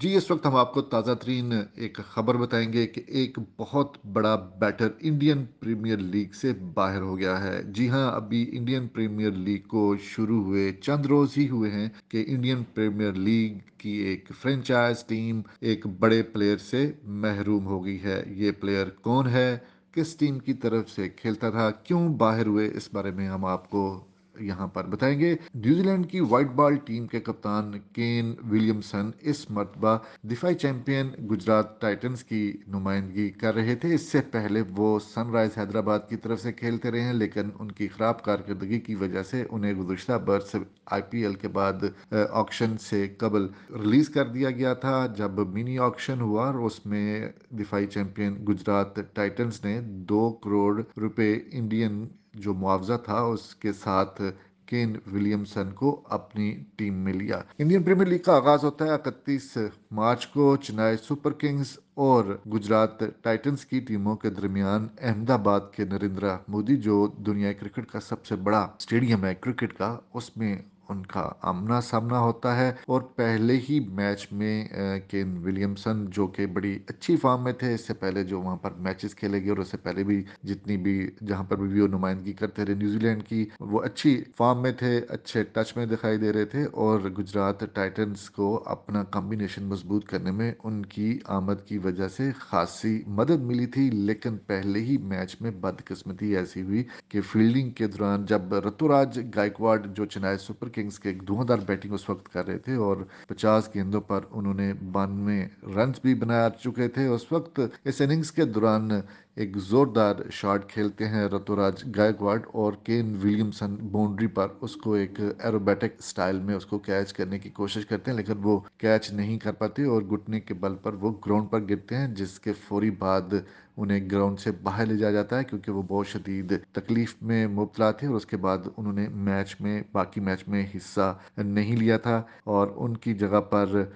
जी, इस वक्त हम आपको ताज़ा तरीन एक खबर बताएंगे कि एक बहुत बड़ा बैटर इंडियन प्रीमियर लीग से बाहर हो गया है। जी हाँ, अभी इंडियन प्रीमियर लीग को शुरू हुए चंद रोज ही हुए हैं कि इंडियन प्रीमियर लीग की एक फ्रेंचाइज टीम एक बड़े प्लेयर से महरूम हो गई है। ये प्लेयर कौन है, किस टीम की तरफ से खेलता था, क्यों बाहर हुए, इस बारे में हम आपको यहाँ पर बताएंगे। न्यूजीलैंड की व्हाइट बॉल टीम के कप्तान केन विलियमसन इस मरतबा दिफाई चैंपियन गुजरात टाइटंस की नुमाइंदगी कर रहे थे। इससे पहले वो सनराइज हैदराबाद की तरफ से खेलते रहे हैं, लेकिन उनकी खराब कारकर्दगी की वजह से उन्हें गुज़श्ता बरस आईपीएल के बाद ऑक्शन से कबल रिलीज कर दिया गया था। जब मिनी ऑक्शन हुआ और उसमें दिफाई चैंपियन गुजरात टाइटंस ने 2 करोड़ रुपए इंडियन जो मुआवजा था उसके साथ केन विलियमसन को अपनी टीम में लिया। इंडियन प्रीमियर लीग का आगाज होता है 31 मार्च को चेन्नई सुपर किंग्स और गुजरात टाइटंस की टीमों के दरमियान अहमदाबाद के नरेंद्र मोदी जो दुनिया क्रिकेट का सबसे बड़ा स्टेडियम है क्रिकेट का, उसमें उनका आमना सामना होता है। और पहले ही मैच में केन विलियमसन जो कि बड़ी अच्छी फॉर्म में थे, इससे पहले जो वहां पर मैचेस खेले गए और उससे पहले भी जितनी भी जहां पर भी वो नुमाइंदगी करते रहे न्यूजीलैंड की, वो अच्छी फॉर्म में थे, अच्छे टच में दिखाई दे रहे थे। और गुजरात टाइटंस को अपना कॉम्बिनेशन मजबूत करने में उनकी आमद की वजह से खासी मदद मिली थी। लेकिन पहले ही मैच में बदकिस्मती ऐसी हुई कि फील्डिंग के दौरान जब ऋतुराज गायकवाड़ जो चेन्नई सुपर किंग्स के एक धुआंधार बैटिंग उस वक्त कर रहे थे और 50 गेंदों पर उन्होंने 92 रन भी बना चुके थे उस वक्त, इस इनिंग्स के दौरान एक जोरदार शॉट खेलते हैं ऋतुराज गायकवाड़ और केन विलियमसन बाउंड्री पर उसको एक एरोबैटिक स्टाइल में उसको कैच करने की कोशिश करते हैं, लेकिन वो कैच नहीं कर पाते और घुटने के बल पर वो ग्राउंड पर गिरते हैं, जिसके फौरी बाद उन्हें ग्राउंड से बाहर ले जाया जाता है क्योंकि वो बहुत शदीद तकलीफ में मुब्तला थे। और उसके बाद उन्होंने बाकी मैच में हिस्सा नहीं लिया था और उनकी जगह पर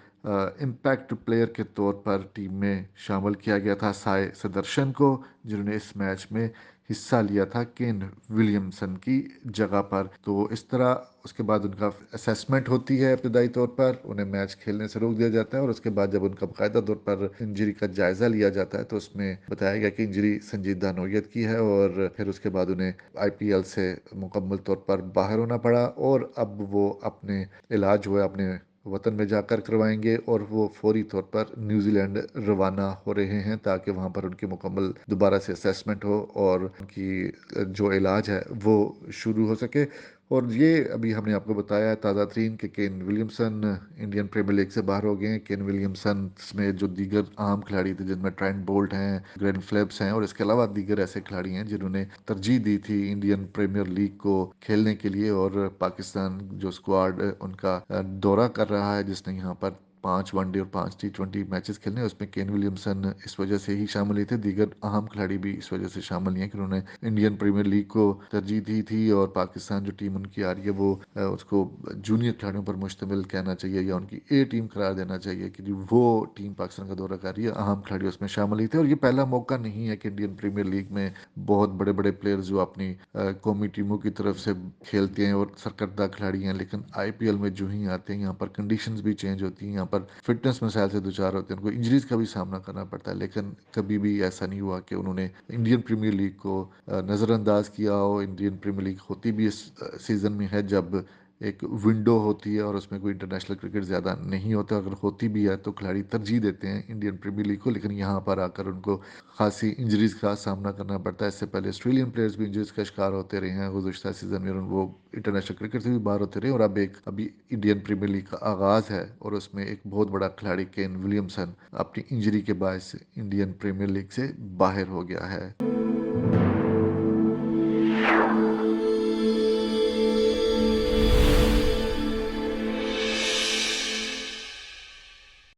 इम्पैक्ट प्लेयर के तौर पर टीम में शामिल किया गया था साय सदर्शन को, जिन्होंने इस मैच में हिस्सा लिया था केन विलियमसन की जगह पर। तो इस तरह उसके बाद उनका असेसमेंट होती है, इब्तदाई तौर पर उन्हें मैच खेलने से रोक दिया जाता है और उसके बाद जब उनका बाकायदा तौर पर इंजरी का जायजा लिया जाता है तो उसमें बताया गया कि इंजरी संजीदा नौयत की है और फिर उसके बाद उन्हें आईपीएल से मुकम्मल तौर पर बाहर होना पड़ा और अब वो अपने इलाज हुए अपने वतन में जाकर करवाएंगे और वो फौरी तौर पर न्यूजीलैंड रवाना हो रहे हैं ताकि वहाँ पर उनकी मुकम्मल दोबारा से असेसमेंट हो और उनकी जो इलाज है वो शुरू हो सके। और ये अभी हमने आपको बताया ताज़ा तरीन कि Kane Williamson Indian Premier League से बाहर हो गए हैं। केन विलियमसन में जो दीगर अहम खिलाड़ी थे जिनमें ट्रेंट बोल्ट हैं, ग्लेन फिलिप्स हैं और इसके अलावा दीगर ऐसे खिलाड़ी हैं जिन्होंने तरजीह दी थी इंडियन प्रीमियर लीग को खेलने के लिए। और पाकिस्तान जो स्क्वाड उनका दौरा कर रहा है, जिसने यहाँ पर 5 वनडे और 5 टी20 मैचेस खेलने, उसमें केन विलियमसन इस वजह से ही शामिल नहीं थे। दीगर अहम खिलाड़ी भी इस वजह से शामिल नहीं है कि उन्होंने इंडियन प्रीमियर लीग को तरजीह दी थी और पाकिस्तान जो टीम उनकी आ रही है वो उसको जूनियर खिलाड़ियों पर मुश्तमिल कहना चाहिए या उनकी ए टीम करार देना चाहिए कि वो टीम पाकिस्तान का दौरा कर रही है। अहम खिलाड़ी उसमें शामिल नहीं थे और ये पहला मौका नहीं है कि इंडियन प्रीमियर लीग में बहुत बड़े बड़े प्लेयर्स जो अपनी कौमी टीमों की तरफ से खेलते हैं और सरकर्दा खिलाड़ी हैं, लेकिन आईपीएल में जो ही आते हैं यहाँ पर कंडीशंस भी चेंज होती हैं, यहाँ पर फिटनेस मसाइल से दुचार होते हैं, उनको इंजरीज का भी सामना करना पड़ता है। लेकिन कभी भी ऐसा नहीं हुआ कि उन्होंने इंडियन प्रीमियर लीग को नज़रअंदाज किया हो। इंडियन प्रीमियर लीग होती भी इस सीज़न में है जब एक विंडो होती है और उसमें कोई इंटरनेशनल क्रिकेट ज़्यादा नहीं होता, अगर होती भी है तो खिलाड़ी तरजीह देते हैं इंडियन प्रीमियर लीग को, लेकिन यहाँ पर आकर उनको खासी इंजरीज का सामना करना पड़ता है। इससे पहले ऑस्ट्रेलियन प्लेयर्स भी इंजरीज का शिकार होते रहे हैं गुज़श्ता सीज़न में, वो इंटरनेशनल क्रिकेट से भी बाहर होते रहे और अभी इंडियन प्रीमियर लीग का आगाज़ है और उसमें एक बहुत बड़ा खिलाड़ी केन विलियमसन अपनी इंजरी के बायस इंडियन प्रीमियर लीग से बाहर हो गया है।